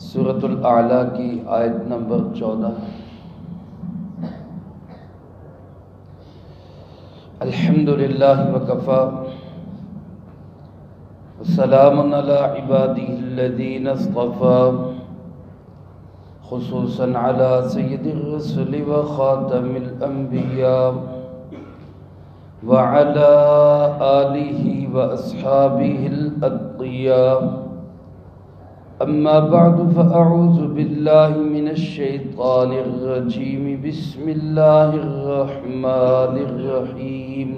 سورۃ الاعلیٰ کی آیت نمبر 14۔ الحمدللہ وکفی وسلام علی عبادہ الذین اصطفی، خصوصاً علی سید الرسل وخاتم الانبیاء وعلی آلہ واصحابہ الاتقیاء۔ اما بعد فاعوذ باللہ من الشیطان الرجیم، بسم اللہ الرحمن الرحیم۔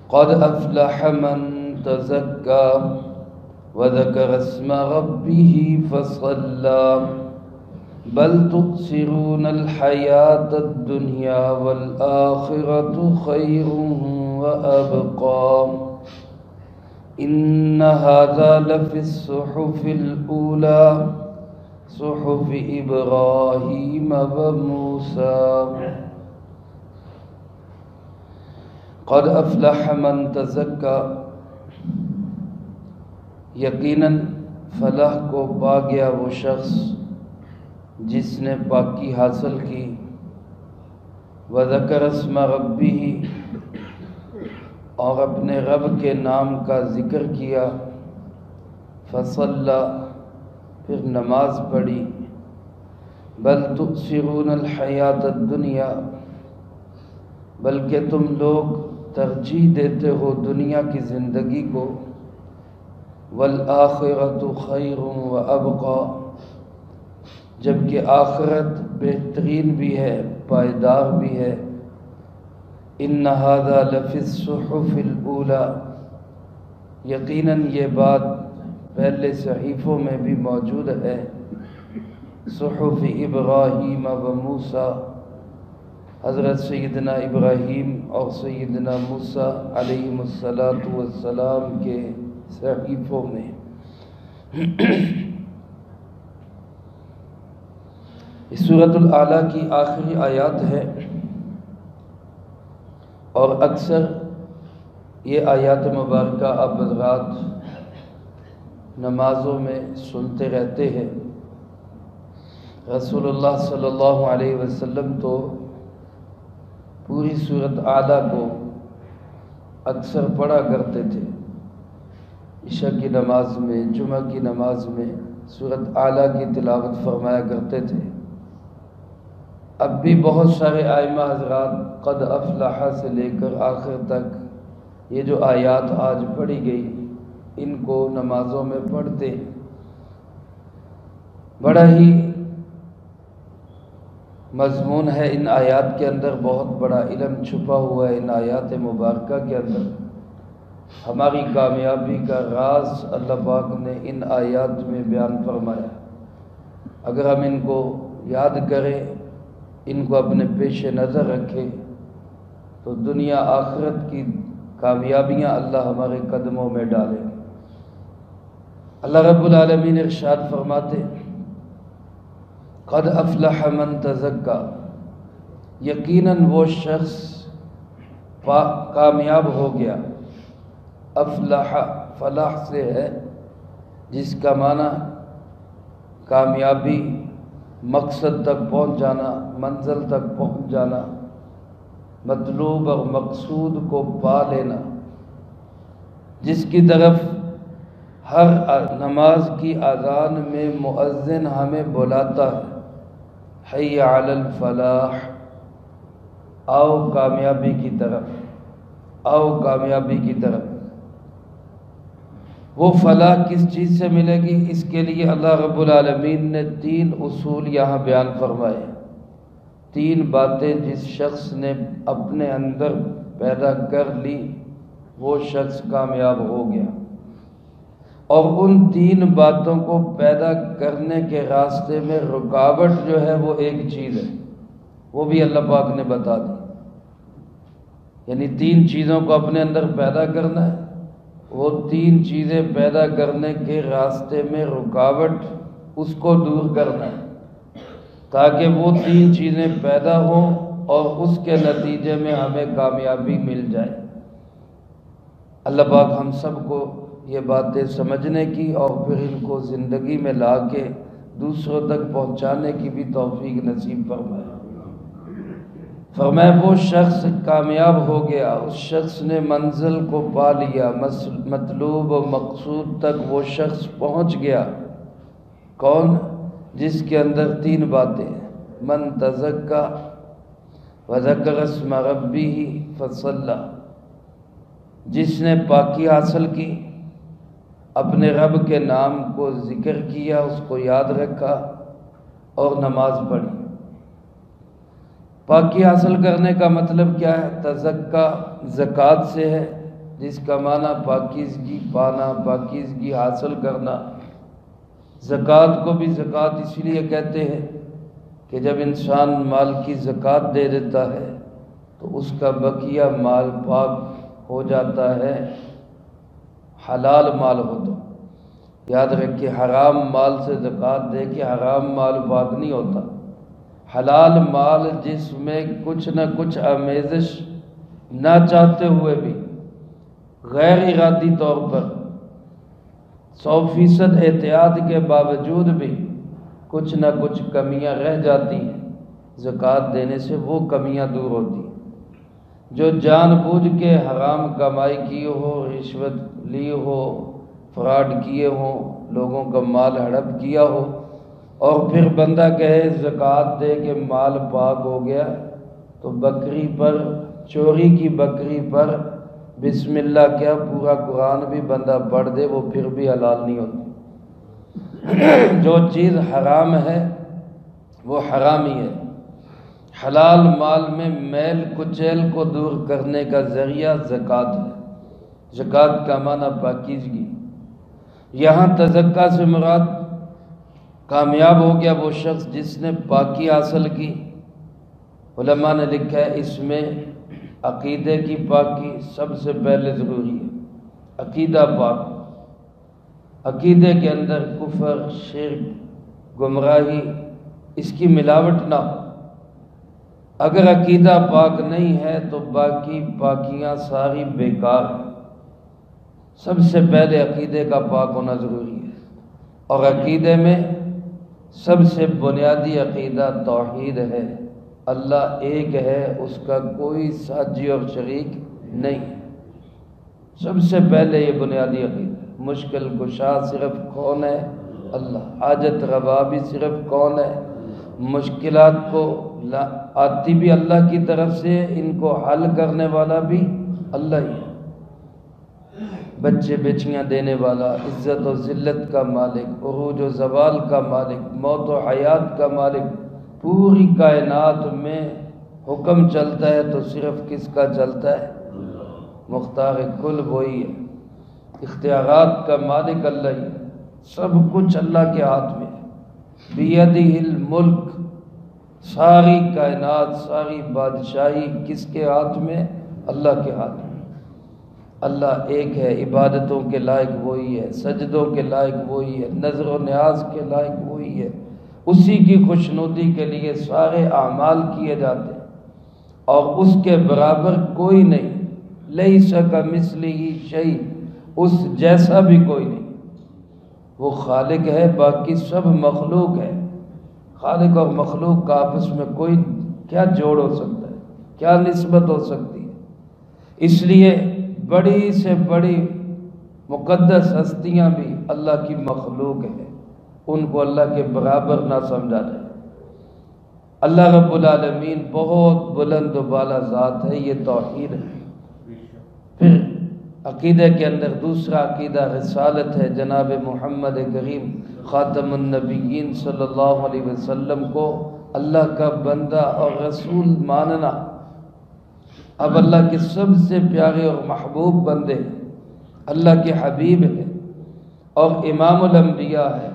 قد افلح من تزکا وذکر اسم ربہ فصلی، بل تؤثرون الحیاة الدنیا والآخرة خیر وابقی، ان هذا لفی الصحف الاولى صحف ابراہیم وموسیٰ۔ قد افلح من تزکا، یقیناً فلاح کو پا گیا وہ شخص جس نے پاکی حاصل کی، وذکر اسم ربہ، اور اپنے رب کے نام کا ذکر کیا، فصلی، پھر نماز پڑھی، بل تؤثرون الحیاۃ الدنیا، بلکہ تم لوگ ترجیح دیتے ہو دنیا کی زندگی کو، والآخرۃ خیر وابقی، جبکہ آخرت بہترین بھی ہے، پائیدار بھی ہے۔ ان ھذا لفی الصحف الاولی، یقیناً یہ بات پہلے صحیفوں میں بھی موجود ہے، صحف ابراہیم و موسیٰ، حضرت سیدنا ابراہیم اور سیدنا موسیٰ علیہم السلام کے صحیفوں میں۔ اس سورۃ الاعلیٰ کی آخری آیات ہے، اور اکثر یہ آیات مبارکہ آپ حضرات نمازوں میں سنتے رہتے ہیں۔ رسول اللہ صلی اللہ علیہ وسلم تو پوری سورۃ اعلیٰ کو اکثر پڑھا کرتے تھے، عشاء کی نماز میں، جمعہ کی نماز میں سورۃ اعلیٰ کی تلاوت فرمایا کرتے تھے۔ اب بھی بہت سارے ائمہ حضرات قد افلح سے لے کر آخر تک یہ جو آیات آج پڑھی گئی ان کو نمازوں میں پڑھتے ہیں۔ بڑا ہی مضمون ہے ان آیات کے اندر، بہت بڑا علم چھپا ہوا ہے ان آیات مبارکہ کے اندر۔ ہماری کامیابی کا راز اللہ پاک نے ان آیات میں بیان فرمایا۔ اگر ہم ان کو یاد کریں، ان کو اپنے پیش نظر رکھیں، تو دنیا آخرت کی کامیابیاں اللہ ہمارے قدموں میں ڈالے۔ اللہ رب العالمین ارشاد فرماتے، قد افلح من تزکا، یقیناً وہ شخص کامیاب ہو گیا۔ افلح فلاح سے ہے، جس کا معنی کامیابی، مقصد تک پہنچ جانا، منزل تک پہنچ جانا، مطلوب اور مقصود کو پا لینا، جس کی طرف ہر نماز کی اذان میں مؤذن ہمیں بلاتا ہے، حی علی الفلاح، آؤ کامیابی کی طرف، آؤ کامیابی کی طرف۔ وہ فلاح کس چیز سے ملے گی؟ اس کے لیے اللہ رب العالمین نے 3 اصول یہاں بیان فرمائے۔ 3 باتیں جس شخص نے اپنے اندر پیدا کر لی وہ شخص کامیاب ہو گیا، اور ان 3 باتوں کو پیدا کرنے کے راستے میں رکاوٹ جو ہے وہ ایک چیز ہے، وہ بھی اللہ پاک نے بتا دی۔ یعنی 3 چیزوں کو اپنے اندر پیدا کرنا ہے، وہ 3 چیزیں پیدا کرنے کے راستے میں رکاوٹ اس کو دور کرنا ہے، تاکہ وہ 3 چیزیں پیدا ہوں اور اس کے نتیجے میں ہمیں کامیابی مل جائے۔ اللہ پاک ہم سب کو یہ باتیں سمجھنے کی اور پھر ان کو زندگی میں لا کے دوسروں تک پہنچانے کی بھی توفیق نصیب فرمائے۔ فرمایا وہ شخص کامیاب ہو گیا، اس شخص نے منزل کو پا لیا، مطلوب و مقصود تک وہ شخص پہنچ گیا۔ کون؟ جس کے اندر تین باتیں ہیں، من تزکا وذکر اسم ربہ فصلی، جس نے پاکی حاصل کی، اپنے رب کے نام کو ذکر کیا، اس کو یاد رکھا اور نماز پڑھی۔ پاکی حاصل کرنے کا مطلب کیا ہے؟ تزکا زکوٰۃ سے ہے، جس کا معنی پاکیزگی پانا، پاکیزگی حاصل کرنا۔ زکوٰۃ کو بھی زکوٰۃ اس لیے کہتے ہیں کہ جب انسان مال کی زکوٰۃ دے دیتا ہے تو اس کا بقیہ مال پاک ہو جاتا ہے، حلال مال ہو تو۔ یاد رکھیں، حرام مال سے زکوٰۃ دے کے حرام مال پاک نہیں ہوتا۔ حلال مال جس میں کچھ نہ کچھ آمیزش نہ چاہتے ہوئے بھی غیر ارادی طور پر 100% احتیاط کے باوجود بھی کچھ نہ کچھ کمیاں رہ جاتی ہیں، زکوٰۃ دینے سے وہ کمیاں دور ہوتی ہیں۔ جو جان بوجھ کے حرام کمائی کی ہو، رشوت لی ہو، فراڈ کیے ہوں، لوگوں کا مال ہڑپ کیا ہو، اور پھر بندہ کہے زکوٰۃ دے کے مال پاک ہو گیا، تو بکری پر، چوری کی بکری پر بسم اللہ کیا پورا قرآن بھی بندہ پڑھ دے، وہ پھر بھی حلال نہیں ہوتی۔ جو چیز حرام ہے وہ حرام ہی ہے۔ حلال مال میں میل کچیل کو دور کرنے کا ذریعہ زکوٰۃ ہے۔ زکوٰۃ کا معنی پاکیزگی۔ یہاں تزکا سے مراد کامیاب ہو گیا وہ شخص جس نے پاکی حاصل کی۔ علماء نے لکھا ہے اس میں عقیدے کی پاکی سب سے پہلے ضروری ہے۔ عقیدہ پاک، عقیدے کے اندر کفر، شرک، گمراہی، اس کی ملاوٹ نہ ہو۔ اگر عقیدہ پاک نہیں ہے تو باقی پاکیاں ساری بیکار ہیں۔ سب سے پہلے عقیدے کا پاک ہونا ضروری ہے، اور عقیدے میں سب سے بنیادی عقیدہ توحید ہے۔ اللہ ایک ہے، اس کا کوئی ساجی اور شریک نہیں۔ سب سے پہلے یہ بنیادی عقیدہ۔ مشکل کشا صرف کون ہے؟ اللہ۔ حاجت روا بھی صرف کون ہے؟ مشکلات کو آتی بھی اللہ کی طرف سے، ان کو حل کرنے والا بھی اللہ ہی ہے۔ بچے بچیاں دینے والا، عزت و ذلت کا مالک، عروج و زوال کا مالک، موت و حیات کا مالک۔ پوری کائنات میں حکم چلتا ہے تو صرف کس کا چلتا ہے؟ مختار کل وہی ہے۔ اختیارات کا مالک اللہ ہی ہے۔ سب کچھ اللہ کے ہاتھ میں ہے۔ بیدہ الملک، ساری کائنات، ساری بادشاہی کس کے ہاتھ میں؟ اللہ کے ہاتھ میں۔ اللہ ایک ہے، عبادتوں کے لائق وہی ہے، سجدوں کے لائق وہی ہے، نظر و نیاز کے لائق وہی ہے۔ اسی کی خوشنودی کے لیے سارے اعمال کیے جاتے ہیں، اور اس کے برابر کوئی نہیں۔ لیس کمثلہ شیء، اس جیسا بھی کوئی نہیں۔ وہ خالق ہے، باقی سب مخلوق ہے۔ خالق اور مخلوق کا آپس میں کوئی کیا جوڑ ہو سکتا ہے؟ کیا نسبت ہو سکتی ہے؟ اس لیے بڑی سے بڑی مقدس ہستیاں بھی اللہ کی مخلوق ہیں، ان کو اللہ کے برابر نہ سمجھا جائے۔ اللہ رب العالمین بہت بلند و بالا ذات ہے، یہ توحید ہے۔ پھر عقیدے کے اندر دوسرا عقیدہ رسالت ہے۔ جناب محمد کریم خاتم النبیین صلی اللہ علیہ وسلم کو اللہ کا بندہ اور رسول ماننا۔ اب اللہ کے سب سے پیارے اور محبوب بندے، اللہ کے حبیب ہیں اور امام الانبیاء ہے۔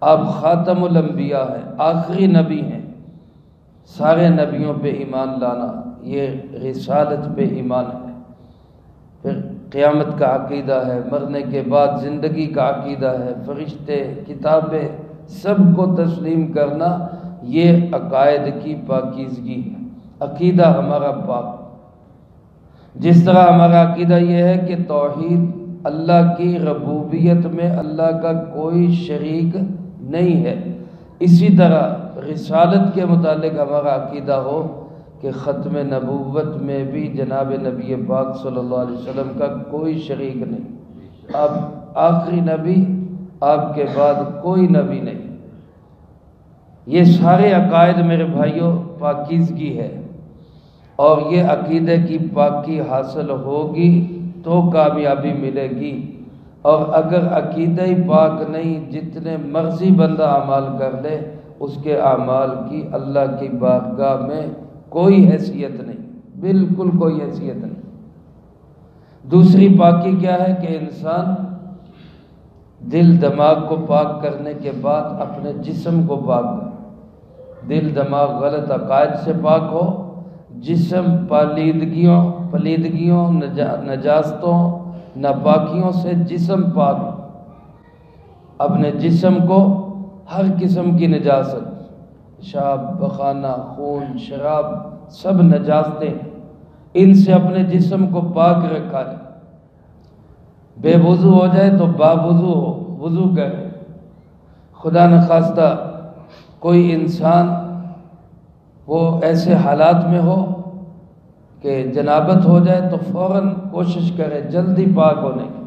آپ خاتم الانبیاء ہیں، آخری نبی ہیں۔ سارے نبیوں پہ ایمان لانا، یہ رسالت پہ ایمان ہے۔ پھر قیامت کا عقیدہ ہے، مرنے کے بعد زندگی کا عقیدہ ہے، فرشتے، کتابیں، سب کو تسلیم کرنا، یہ عقائد کی پاکیزگی ہے۔ عقیدہ ہمارا پاک، جس طرح ہمارا عقیدہ یہ ہے کہ توحید اللہ کی ربوبیت میں اللہ کا کوئی شریک نہیں ہے۔ اسی طرح رسالت کے متعلق ہمارا عقیدہ ہو کہ ختم نبوت میں بھی جناب نبی پاک صلی اللہ علیہ وسلم کا کوئی شریک نہیں، آپ آخری نبی، آپ کے بعد کوئی نبی نہیں۔ یہ سارے عقائد میرے بھائیوں پاکیزگی ہے، اور یہ عقیدے کی پاکی حاصل ہوگی تو کامیابی ملے گی، اور اگر عقیدہ ہی پاک نہیں، جتنے مرضی بندہ اعمال کر لے، اس کے اعمال کی اللہ کی بارگاہ میں کوئی حیثیت نہیں، بالکل کوئی حیثیت نہیں۔ دوسری پاکی کیا ہے کہ انسان دل دماغ کو پاک کرنے کے بعد اپنے جسم کو پاک کرے، دل دماغ غلط عقائد سے پاک ہو، جسم پلیدگیوں نجاستوں ناپاکیوں سے جسم پاک ہو، اپنے جسم کو ہر قسم کی نجاست، پیشاب، پخانہ، خون، شراب، سب نجاستیں، ان سے اپنے جسم کو پاک رکھا ہے۔ بے وضو ہو جائے تو باوضو ہو، وضو کرے۔ خدا نخواستہ کوئی انسان وہ ایسے حالات میں ہو کہ جنابت ہو جائے تو فوراً کوشش کرے جلدی پاک ہونے کی،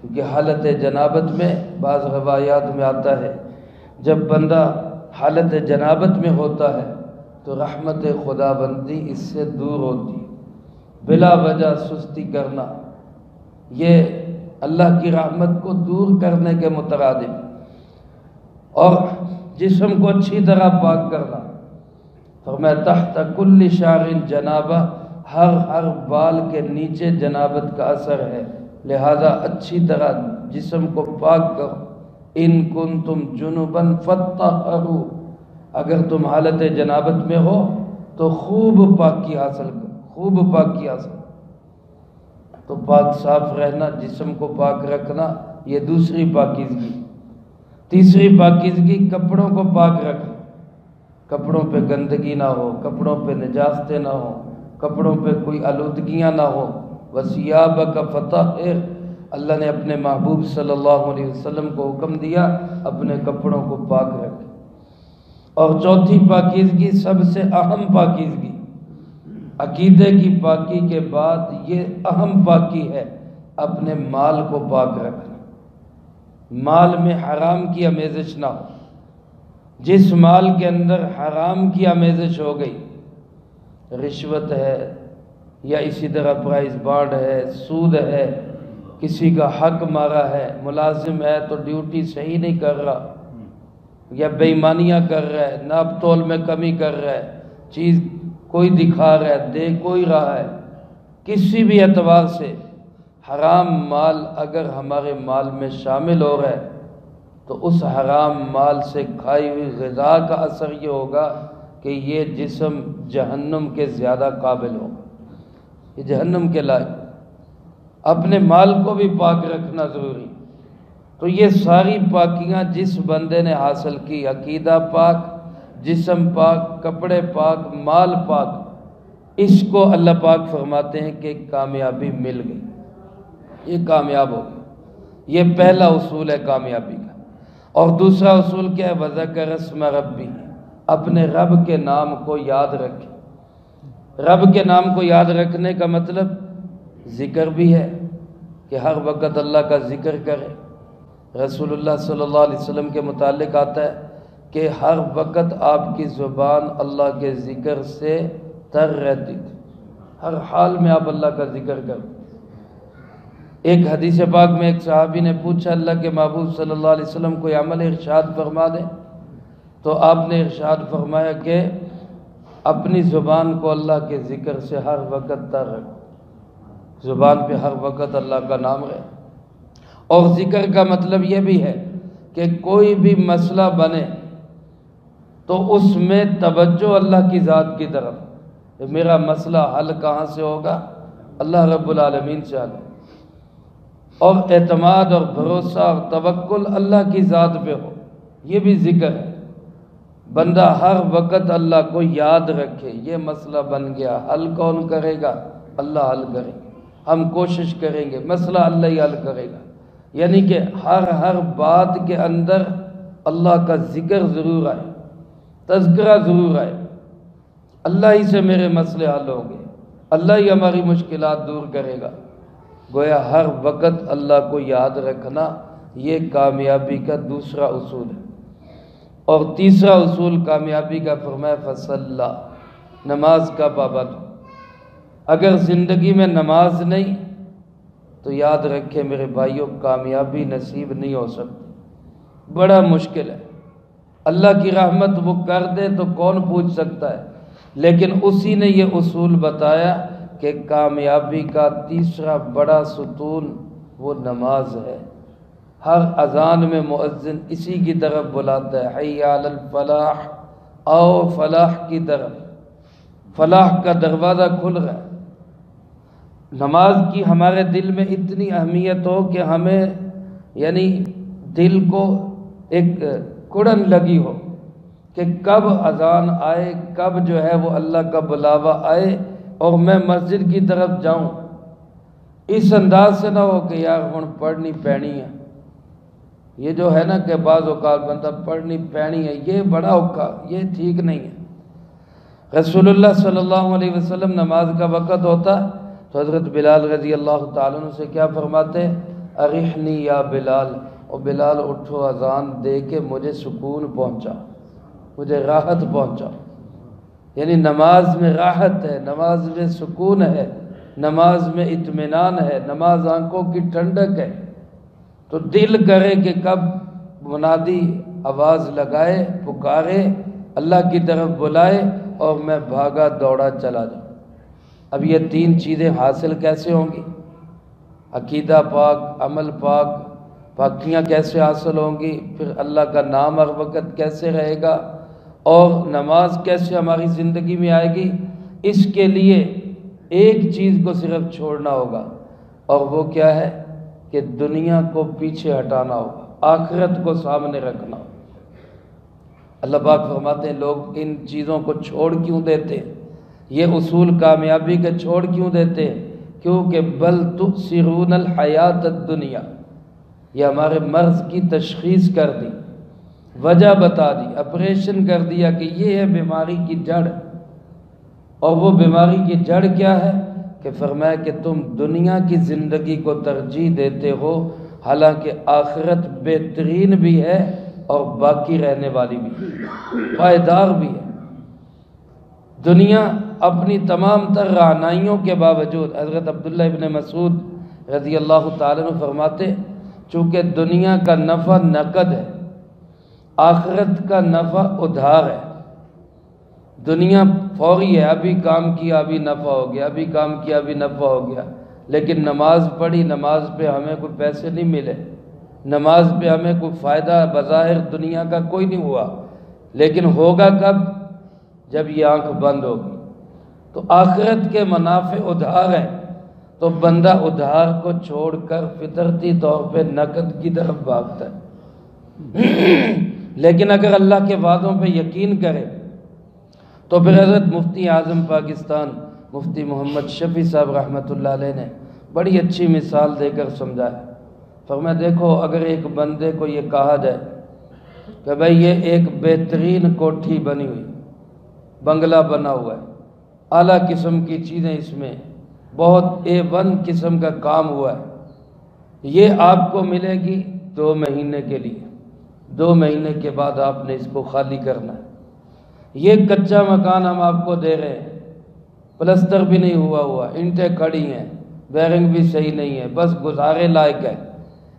کیونکہ حالت جنابت میں بعض روایات میں آتا ہے جب بندہ حالت جنابت میں ہوتا ہے تو رحمت خدا بندی اس سے دور ہوتی ہے۔ بلا وجہ سستی کرنا یہ اللہ کی رحمت کو دور کرنے کے مترادف، اور جسم کو اچھی طرح پاک کرنا۔ فرمایا تحت کل شعر جنابہ، ہر بال کے نیچے جنابت کا اثر ہے، لہذا اچھی طرح جسم کو پاک کرو۔ ان کنتم جنبا فطہروا، اگر تم حالت جنابت میں ہو تو خوب پاکی حاصل کرو، خوب پاکی حاصل۔ تو پاک صاف رہنا، جسم کو پاک رکھنا، یہ دوسری پاکیزگی۔ تیسری پاکیزگی کپڑوں کو پاک رکھنا، کپڑوں پہ گندگی نہ ہو، کپڑوں پہ نجاستیں نہ ہو، کپڑوں پہ کوئی آلودگیاں نہ ہو۔ وَثِيَابَكَ فَطَهِّرْ، اللہ نے اپنے محبوب صلی اللہ علیہ وسلم کو حکم دیا اپنے کپڑوں کو پاک رکھے۔ اور چوتھی پاکیزگی، سب سے اہم پاکیزگی، عقیدے کی پاکی کے بعد یہ اہم پاکی ہے، اپنے مال کو پاک رکھنا۔ مال میں حرام کی آمیزش نہ ہو۔ جس مال کے اندر حرام کی آمیزش ہو گئی، رشوت ہے یا اسی طرح پرائز بانڈ ہے، سود ہے، کسی کا حق مارا ہے، ملازم ہے تو ڈیوٹی صحیح نہیں کر رہا، یا بے ایمانیاں کر رہا ہے، ناپ تول میں کمی کر رہا ہے، چیز کوئی دکھا رہا ہے، دے کوئی رہا ہے، کسی بھی اعتبار سے حرام مال اگر ہمارے مال میں شامل ہو رہا ہے تو اس حرام مال سے کھائی ہوئی غذا کا اثر یہ ہوگا کہ یہ جسم جہنم کے زیادہ قابل ہوگا، یہ جہنم کے لائق۔ اپنے مال کو بھی پاک رکھنا ضروری۔ تو یہ ساری پاکیاں جس بندے نے حاصل کی، عقیدہ پاک، جسم پاک، کپڑے پاک، مال پاک، اس کو اللہ پاک فرماتے ہیں کہ کامیابی مل گئی، یہ کامیاب ہو گئی۔ یہ پہلا اصول ہے کامیابی کا۔ اور دوسرا اصول کیا ہے؟ وَذَكَرَ اسْمَ رَبِّهِ، اپنے رب کے نام کو یاد رکھے۔ رب کے نام کو یاد رکھنے کا مطلب ذکر بھی ہے کہ ہر وقت اللہ کا ذکر کرے۔ رسول اللہ صلی اللہ علیہ وسلم کے متعلق آتا ہے کہ ہر وقت آپ کی زبان اللہ کے ذکر سے تر رہتی تھی، ہر حال میں آپ اللہ کا ذکر کریں۔ ایک حدیث پاک میں ایک صحابی نے پوچھا اللہ کے محبوب صلی اللہ علیہ وسلم کوئی عمل ارشاد فرما دیں، تو آپ نے ارشاد فرمایا کہ اپنی زبان کو اللہ کے ذکر سے ہر وقت تر رکھو، زبان پہ ہر وقت اللہ کا نام رہے۔ اور ذکر کا مطلب یہ بھی ہے کہ کوئی بھی مسئلہ بنے تو اس میں توجہ اللہ کی ذات کی طرف، میرا مسئلہ حل کہاں سے ہوگا؟ اللہ رب العالمین سے حل، اور اعتماد اور بھروسہ اور توکل اللہ کی ذات پہ ہو، یہ بھی ذکر ہے۔ بندہ ہر وقت اللہ کو یاد رکھے، یہ مسئلہ بن گیا، حل کون کرے گا؟ اللہ حل کرے گا۔ ہم کوشش کریں گے، مسئلہ اللہ ہی حل کرے گا۔ یعنی کہ ہر بات کے اندر اللہ کا ذکر ضرور آئے، تذکرہ ضرور آئے۔ اللہ ہی سے میرے مسئلے حل ہوں گے، اللہ ہی ہماری مشکلات دور کرے گا۔ گویا ہر وقت اللہ کو یاد رکھنا یہ کامیابی کا دوسرا اصول ہے۔ اور تیسرا اصول کامیابی کا فرمایا فصلی، نماز کا پابند ہو۔ اگر زندگی میں نماز نہیں تو یاد رکھے میرے بھائیوں، کامیابی نصیب نہیں ہو سکتی، بڑا مشکل ہے۔ اللہ کی رحمت وہ کر دے تو کون پوچھ سکتا ہے، لیکن اسی نے یہ اصول بتایا کہ کامیابی کا تیسرا بڑا ستون وہ نماز ہے۔ ہر اذان میں مؤذن اسی کی طرف بلاتا ہے، حی علی الفلاح، آؤ فلاح کی طرف، فلاح کا دروازہ کھل رہا ہے۔ نماز کی ہمارے دل میں اتنی اہمیت ہو کہ ہمیں یعنی دل کو ایک کڑن لگی ہو کہ کب اذان آئے، کب جو ہے وہ اللہ کا بلاوا آئے اور میں مسجد کی طرف جاؤں۔ اس انداز سے نہ ہو کہ یار ہن پڑھنی پینی ہے، یہ جو ہے نا کہ بعض اوقات بندہ پڑھنی پینی ہے، یہ بڑا اوقا، یہ ٹھیک نہیں ہے۔ رسول اللہ صلی اللہ علیہ وسلم نماز کا وقت ہوتا تو حضرت بلال رضی اللہ تعالیٰ عنہ سے کیا فرماتے؟ ارحنی یا بلال، او بلال اٹھو، اذان دے کے مجھے سکون پہنچا، مجھے راحت پہنچا۔ یعنی نماز میں راحت ہے، نماز میں سکون ہے، نماز میں اطمینان ہے، نماز آنکھوں کی ٹھنڈک ہے۔ تو دل کرے کہ کب منادی آواز لگائے، پکارے، اللہ کی طرف بلائے اور میں بھاگا دوڑا چلا جاؤں۔ اب یہ تین چیزیں حاصل کیسے ہوں گی؟ عقیدہ پاک، عمل پاک، پاکیاں کیسے حاصل ہوں گی؟ پھر اللہ کا نام ہر وقت کیسے رہے گا؟ اور نماز کیسے ہماری زندگی میں آئے گی؟ اس کے لیے ایک چیز کو صرف چھوڑنا ہوگا، اور وہ کیا ہے کہ دنیا کو پیچھے ہٹانا ہوگا، آخرت کو سامنے رکھنا ہوگا۔ اللہ پاک فرماتے ہیں لوگ ان چیزوں کو چھوڑ کیوں دیتے ہیں؟ یہ اصول کامیابی کے چھوڑ کیوں دیتے ہیں؟ کیونکہ بل تؤثرون الحیات الدنیا، یہ ہمارے مرض کی تشخیص کر دی، وجہ بتا دی، آپریشن کر دیا کہ یہ ہے بیماری کی جڑ۔ اور وہ بیماری کی جڑ کیا ہے؟ کہ فرمایا کہ تم دنیا کی زندگی کو ترجیح دیتے ہو، حالانکہ آخرت بہترین بھی ہے اور باقی رہنے والی بھی ہے، پائیدار بھی ہے۔ دنیا اپنی تمام تر رعنائیوں کے باوجود، حضرت عبداللہ ابن مسعود رضی اللہ تعالیٰ عنہ فرماتے چونکہ دنیا کا نفع نقد ہے، آخرت کا نفع ادھار ہے۔ دنیا فوری ہے، ابھی کام کیا ابھی نفع ہو گیا، ابھی کام کیا ابھی نفع ہو گیا، لیکن نماز پڑھی، نماز پہ ہمیں کوئی پیسے نہیں ملے، نماز پہ ہمیں کوئی فائدہ بظاہر دنیا کا کوئی نہیں ہوا، لیکن ہوگا کب؟ جب یہ آنکھ بند ہوگی۔ تو آخرت کے منافع ادھار ہیں، تو بندہ ادھار کو چھوڑ کر فطرتی طور پہ نقد کی طرف بھاگتا ہے۔ لیکن اگر اللہ کے وعدوں پہ یقین کرے تو پھر حضرت مفتی اعظم پاکستان مفتی محمد شفیع صاحب رحمۃ اللہ علیہ نے بڑی اچھی مثال دے کر سمجھایا۔ فرمایا دیکھو اگر ایک بندے کو یہ کہا جائے کہ بھائی یہ ایک بہترین کوٹھی بنی ہوئی، بنگلہ بنا ہوا ہے، اعلیٰ قسم کی چیزیں اس میں، بہت A1 قسم کا کام ہوا ہے، یہ آپ کو ملے گی 2 مہینے کے لیے، 2 مہینے کے بعد آپ نے اس کو خالی کرنا ہے۔ یہ کچا مکان ہم آپ کو دے رہے ہیں، پلستر بھی نہیں ہوا، اینٹیں کھڑی ہیں، بیرنگ بھی صحیح نہیں ہے، بس گزارے لائق ہے،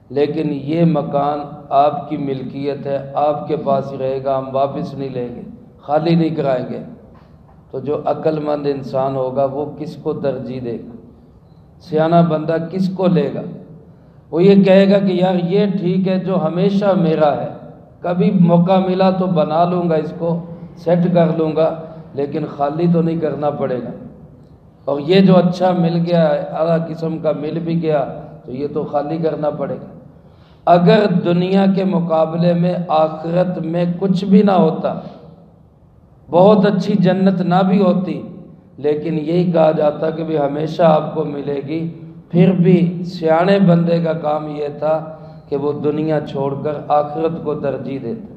لیکن یہ مکان آپ کی ملکیت ہے، آپ کے پاس ہی رہے گا، ہم واپس نہیں لیں گے، خالی نہیں کرائیں گے۔ تو جو عقل مند انسان ہوگا وہ کس کو ترجیح دے گا؟ سیانہ بندہ کس کو لے گا؟ وہ یہ کہے گا کہ یار یہ ٹھیک ہے جو ہمیشہ میرا ہے، کبھی موقع ملا تو بنا لوں گا، اس کو سیٹ کر لوں گا، لیکن خالی تو نہیں کرنا پڑے گا۔ اور یہ جو اچھا مل گیا ہے، اعلیٰ قسم کا مل بھی گیا، تو یہ تو خالی کرنا پڑے گا۔ اگر دنیا کے مقابلے میں آخرت میں کچھ بھی نہ ہوتا، بہت اچھی جنت نہ بھی ہوتی، لیکن یہی کہا جاتا کہ بھی ہمیشہ آپ کو ملے گی، پھر بھی سیانے بندے کا کام یہ تھا کہ وہ دنیا چھوڑ کر آخرت کو ترجیح دیتا،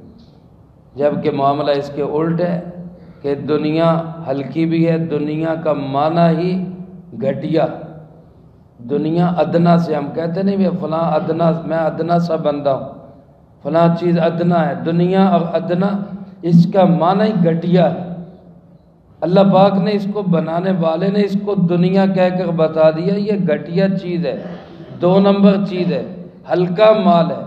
جبکہ معاملہ اس کے الٹ ہے کہ دنیا ہلکی بھی ہے، دنیا کا معنی ہی گھٹیا، دنیا ادنا سے، ہم کہتے نہیں بھی فلاں ادنا، میں ادنا سا بندہ ہوں، فلاں چیز ادنا ہے، دنیا اور ادنا اس کا معنی ہی گھٹیا ہے۔ اللہ پاک نے اس کو بنانے والے نے اس کو دنیا کہہ کر بتا دیا یہ گھٹیا چیز ہے، 2 نمبر چیز ہے، ہلکا مال ہے۔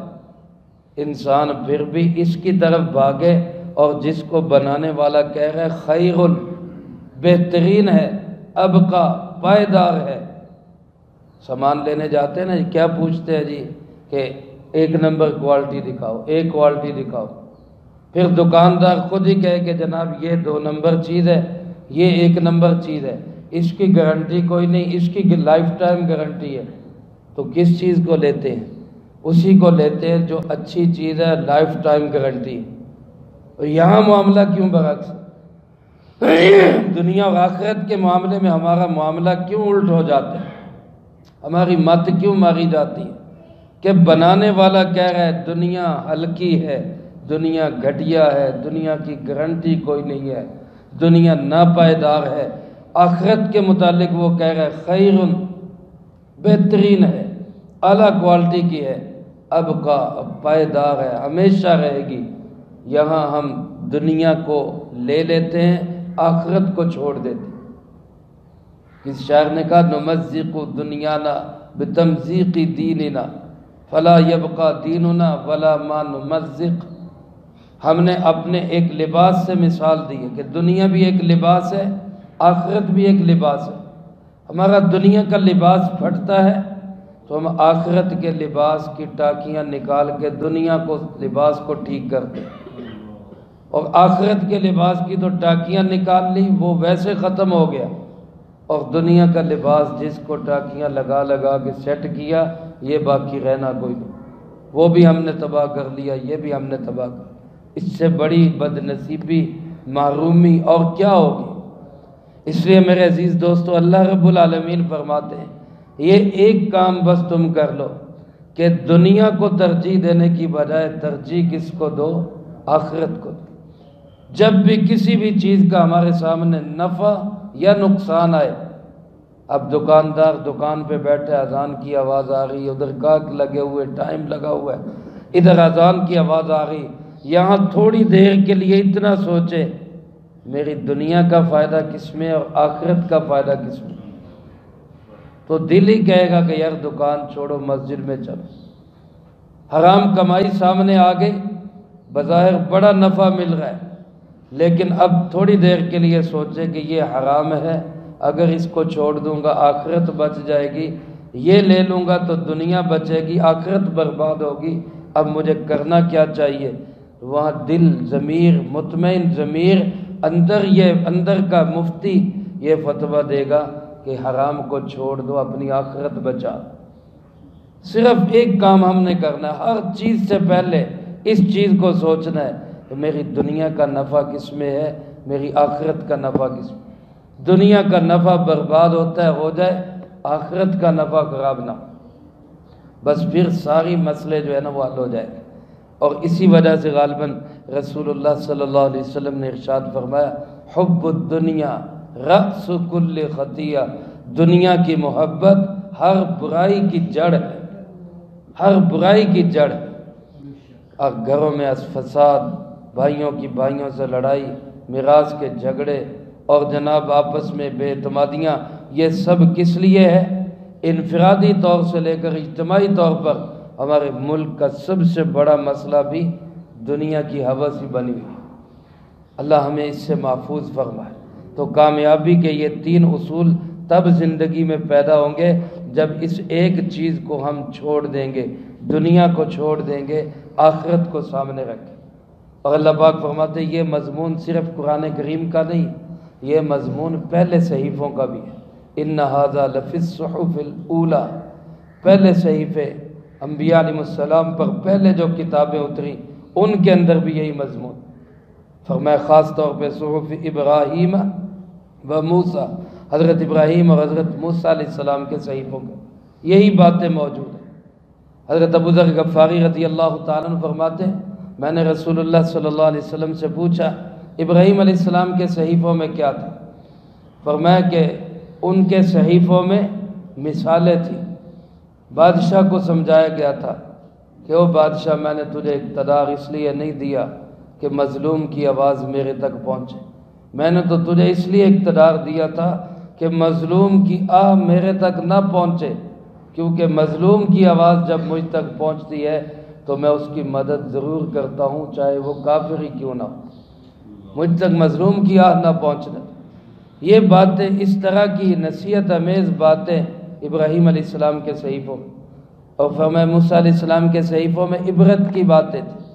انسان پھر بھی اس کی طرف بھاگے، اور جس کو بنانے والا کہہ رہا ہے خیر، بہترین ہے، ابقا، پائیدار ہے۔ سامان لینے جاتے ہیں نا، کیا پوچھتے ہیں جی کہ 1 نمبر کوالٹی دکھاؤ، 1 کوالٹی دکھاؤ، پھر دکاندار خود ہی کہے کہ جناب یہ 2 نمبر چیز ہے، یہ 1 نمبر چیز ہے، اس کی گارنٹی کوئی نہیں، اس کی لائف ٹائم گارنٹی ہے۔ تو کس چیز کو لیتے ہیں؟ اسی کو لیتے ہیں جو اچھی چیز ہے، لائف ٹائم گارنٹی۔ اور یہاں معاملہ کیوں برعکس؟ دنیا اور آخرت کے معاملے میں ہمارا معاملہ کیوں الٹ ہو جاتا ہے؟ ہماری مت کیوں ماری جاتی ہے کہ بنانے والا کہہ رہا ہے دنیا ہلکی ہے، دنیا گھٹیا ہے، دنیا کی گارنٹی کوئی نہیں ہے، دنیا ناپائیدار ہے۔ آخرت کے متعلق وہ کہہ رہا ہے خیر، بہترین ہے، اعلیٰ کوالٹی کی ہے، ابقا، پائیدار ہے، ہمیشہ رہے گی۔ یہاں ہم دنیا کو لے لیتے ہیں، آخرت کو چھوڑ دیتے ہیں۔ کس شاعر نے کہا نمزق دنیانا بتمزیق دیننا فلا یبقى دیننا ولا ما نمزق۔ ہم نے اپنے ایک لباس سے مثال دی ہے کہ دنیا بھی ایک لباس ہے، آخرت بھی ایک لباس ہے۔ ہمارا دنیا کا لباس پھٹتا ہے تو ہم آخرت کے لباس کی ٹاکیاں نکال کے دنیا کو لباس کو ٹھیک کرتے ہیں، اور آخرت کے لباس کی تو ٹاکیاں نکال لی، وہ ویسے ختم ہو گیا، اور دنیا کا لباس جس کو ٹاکیاں لگا لگا کے سیٹ کیا یہ باقی رہنا کوئی نہیں، وہ بھی ہم نے تباہ کر لیا، یہ بھی ہم نے تباہ کر لیا۔ اس سے بڑی بد نصیبی، محرومی اور کیا ہوگی؟ اس لیے میرے عزیز دوستو، اللہ رب العالمین فرماتے ہیں یہ ایک کام بس تم کر لو کہ دنیا کو ترجیح دینے کی بجائے ترجیح کس کو دو؟ آخرت کو دو۔ جب بھی کسی بھی چیز کا ہمارے سامنے نفع یا نقصان آئے، اب دکاندار دکان پہ بیٹھے، اذان کی آواز آ رہی ہے، ادھر گاہک لگے ہوئے، ٹائم لگا ہوا ہے، ادھر اذان کی آواز آ رہی، یہاں تھوڑی دیر کے لیے اتنا سوچے میری دنیا کا فائدہ کس میں اور آخرت کا فائدہ کس میں، تو دل ہی کہے گا کہ یار دکان چھوڑو، مسجد میں چلو۔ حرام کمائی سامنے آ گئی، بظاہر بڑا نفع مل رہا ہے، لیکن اب تھوڑی دیر کے لیے سوچے کہ یہ حرام ہے، اگر اس کو چھوڑ دوں گا آخرت بچ جائے گی، یہ لے لوں گا تو دنیا بچے گی، آخرت برباد ہوگی، اب مجھے کرنا کیا چاہیے؟ وہاں دل، ضمیر، مطمئن ضمیر، اندر کا مفتی یہ فتویٰ دے گا کہ حرام کو چھوڑ دو، اپنی آخرت بچا۔ صرف ایک کام ہم نے کرنا ہے، ہر چیز سے پہلے اس چیز کو سوچنا ہے کہ میری دنیا کا نفع کس میں ہے، میری آخرت کا نفع کس میں۔ دنیا کا نفع برباد ہوتا ہے، ہو جائے، آخرت کا نفع خراب نہ ہو، بس پھر ساری مسئلے جو ہے نا وہ حل ہو جائے۔ اور اسی وجہ سے غالباً رسول اللہ صلی اللہ علیہ وسلم نے ارشاد فرمایا حب الدنیا رأس کل خطیہ، دنیا کی محبت ہر برائی کی جڑ ہے، ہر برائی کی جڑ ہے۔ اور گھروں میں فساد، بھائیوں کی بھائیوں سے لڑائی، میراث کے جھگڑے، اور جناب آپس میں بے اعتمادیاں، یہ سب کس لیے ہے؟ انفرادی طور سے لے کر اجتماعی طور پر ہمارے ملک کا سب سے بڑا مسئلہ بھی دنیا کی ہوس ہی بنی ہوئی۔ اللہ ہمیں اس سے محفوظ فرمائے۔ تو کامیابی کے یہ 3 اصول تب زندگی میں پیدا ہوں گے جب اس ایک چیز کو ہم چھوڑ دیں گے، دنیا کو چھوڑ دیں گے، آخرت کو سامنے رکھیں۔ اور اللہ پاک فرماتے ہیں یہ مضمون صرف قرآن کریم کا نہیں، یہ مضمون پہلے صحیفوں کا بھی ہے۔ ان ھذا لفی الصحف الاولی، پہلے صحیفے انبیاء علیہ السلام پر پہلے جو کتابیں اتری ان کے اندر بھی یہی مضمون فرمایا، خاص طور پہ صحف ابراہیم و موسیٰ، حضرت ابراہیم اور حضرت موسیٰ علیہ السلام کے صحیفوں کے یہی باتیں موجود ہیں۔ حضرت ابو ذر غفاری رضی اللہ تعالیٰ عنہ فرماتے ہیں میں نے رسول اللہ صلی اللہ علیہ وسلم سے پوچھا ابراہیم علیہ السلام کے صحیفوں میں کیا تھا؟ فرمایا کہ ان کے صحیفوں میں مثالیں تھیں۔ بادشاہ کو سمجھایا گیا تھا کہ او بادشاہ، میں نے تجھے اقتدار اس لیے نہیں دیا کہ مظلوم کی آواز میرے تک پہنچے، میں نے تو تجھے اس لیے اقتدار دیا تھا کہ مظلوم کی آہ میرے تک نہ پہنچے، کیونکہ مظلوم کی آواز جب مجھ تک پہنچتی ہے تو میں اس کی مدد ضرور کرتا ہوں، چاہے وہ کافر ہی کیوں نہ ہو، مجھ تک مظلوم کی آہ نہ پہنچنے۔ یہ باتیں، اس طرح کی نصیحت امیز باتیں ابراہیم علیہ السلام کے صحیفوں میں، اور فرمایا موسیٰ علیہ السلام کے صحیفوں میں عبرت کی باتیں تھیں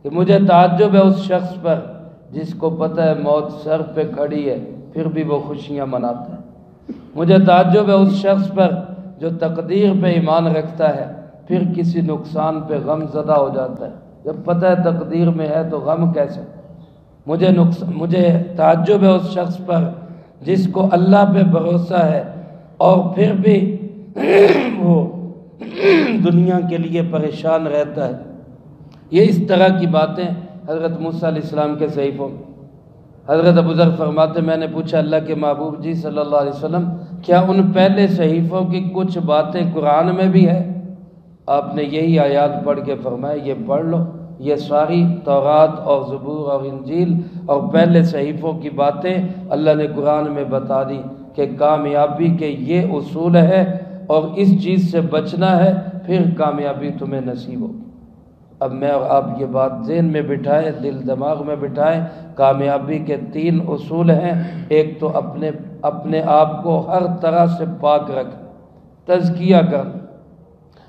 کہ مجھے تعجب ہے اس شخص پر جس کو پتہ ہے موت سر پہ کھڑی ہے پھر بھی وہ خوشیاں مناتا ہے۔ مجھے تعجب ہے اس شخص پر جو تقدیر پہ ایمان رکھتا ہے پھر کسی نقصان پہ غم زدہ ہو جاتا ہے، جب پتہ ہے تقدیر میں ہے تو غم کیسے؟ مجھے تعجب ہے اس شخص پر جس کو اللہ پہ بھروسہ ہے اور پھر بھی وہ دنیا کے لیے پریشان رہتا ہے۔ یہ اس طرح کی باتیں حضرت موسیٰ علیہ السلام کے صحیفوں میں۔ حضرت ابو ذر فرماتے میں نے پوچھا اللہ کے محبوب جی صلی اللہ علیہ وسلم کیا ان پہلے صحیفوں کی کچھ باتیں قرآن میں بھی ہے؟ آپ نے یہی آیات پڑھ کے فرمایا یہ پڑھ لو، یہ ساری تورات اور زبور اور انجیل اور پہلے صحیفوں کی باتیں اللہ نے قرآن میں بتا دی کہ کامیابی کے یہ اصول ہے اور اس چیز سے بچنا ہے، پھر کامیابی تمہیں نصیب ہوگی۔ اب میں اور آپ یہ بات ذہن میں بٹھائیں، دل دماغ میں بٹھائیں، کامیابی کے 3 اصول ہیں۔ ایک تو اپنے آپ کو ہر طرح سے پاک رکھنا، تزکیہ کرنا۔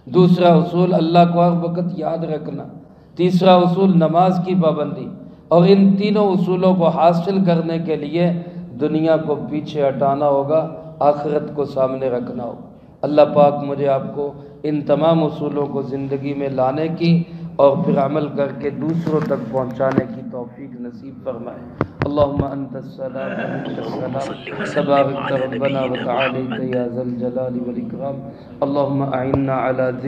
دوسرا اصول اللہ کو ہر وقت یاد رکھنا۔ تیسرا اصول نماز کی پابندی۔ اور ان تینوں اصولوں کو حاصل کرنے کے لیے دنیا کو پیچھے ہٹانا ہوگا، آخرت کو سامنے رکھنا ہوگا۔ اللہ پاک مجھے آپ کو ان تمام اصولوں کو زندگی میں لانے کی اور پھر عمل کر کے دوسروں تک پہنچانے کی توفیق نصیب فرمائے۔ اللہم انت السلام ومنک السلام تبارک ربنا وتعالیت یا ذا الجلال والاکرام۔ اللہم اعنا علی